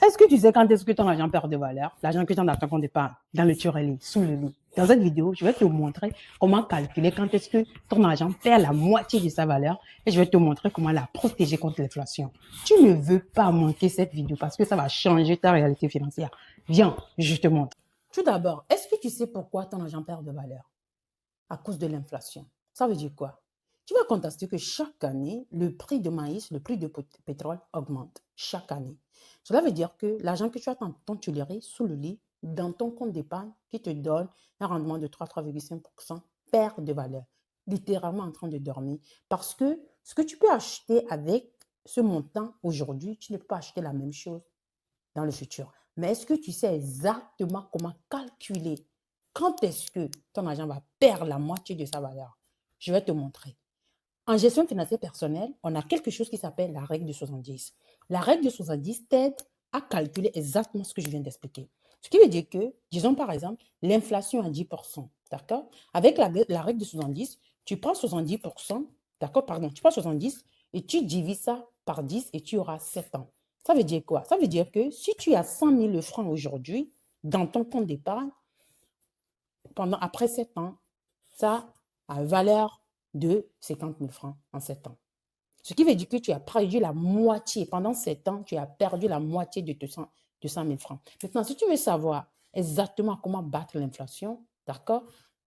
Est-ce que tu sais quand est-ce que ton argent perd de valeur? L'argent que tu as dans ton compte d'épargne, dans le lit, sous le lit. Dans cette vidéo, je vais te montrer comment calculer quand est-ce que ton argent perd la moitié de sa valeur et je vais te montrer comment la protéger contre l'inflation. Tu ne veux pas manquer cette vidéo parce que ça va changer ta réalité financière. Viens, je te montre. Tout d'abord, est-ce que tu sais pourquoi ton argent perd de valeur? À cause de l'inflation. Ça veut dire quoi? Tu vas constater que chaque année, le prix de maïs, le prix de pétrole augmente. Chaque année. Cela veut dire que l'argent que tu as dans ton tuilerie, sous le lit, dans ton compte d'épargne, qui te donne un rendement de 3,5%, perd de valeur. Littéralement en train de dormir. Parce que ce que tu peux acheter avec ce montant aujourd'hui, tu ne peux pas acheter la même chose dans le futur. Mais est-ce que tu sais exactement comment calculer quand est-ce que ton argent va perdre la moitié de sa valeur? Je vais te montrer. En gestion financière personnelle, on a quelque chose qui s'appelle la règle de 70. La règle de 70 t'aide à calculer exactement ce que je viens d'expliquer. Ce qui veut dire que, disons par exemple, l'inflation à 10%, d'accord? Avec la règle de 70, tu prends 70%, d'accord? Pardon, tu prends 70 et tu divises ça par 10 et tu auras 7 ans. Ça veut dire quoi? Ça veut dire que si tu as 100 000 francs aujourd'hui dans ton compte d'épargne, après 7 ans, ça a valeur de 50 000 francs en 7 ans. Ce qui veut dire que tu as perdu la moitié. Pendant 7 ans, tu as perdu la moitié de 100 000 francs. Maintenant, si tu veux savoir exactement comment battre l'inflation, d'accord?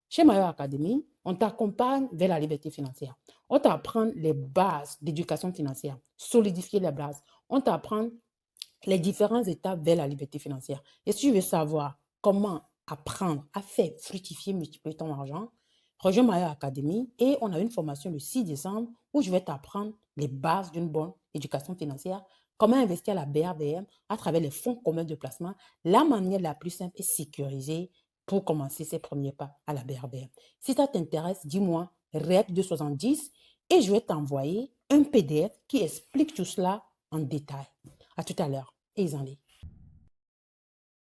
Chez Mayo Academy, on t'accompagne vers la liberté financière. On t'apprend les bases d'éducation financière, solidifier les bases. On t'apprend les différentes étapes vers la liberté financière. Et si tu veux savoir comment apprendre à faire fructifier, multiplier ton argent, rejoins Mayo Academy et on a une formation le 6 décembre où je vais t'apprendre les bases d'une bonne éducation financière, comment investir à la BRBM à travers les fonds communs de placement, la manière la plus simple et sécurisée pour commencer ses premiers pas à la BRBM. Si ça t'intéresse, dis-moi REP 270 et je vais t'envoyer un PDF qui explique tout cela en détail. À tout à l'heure. Et ils en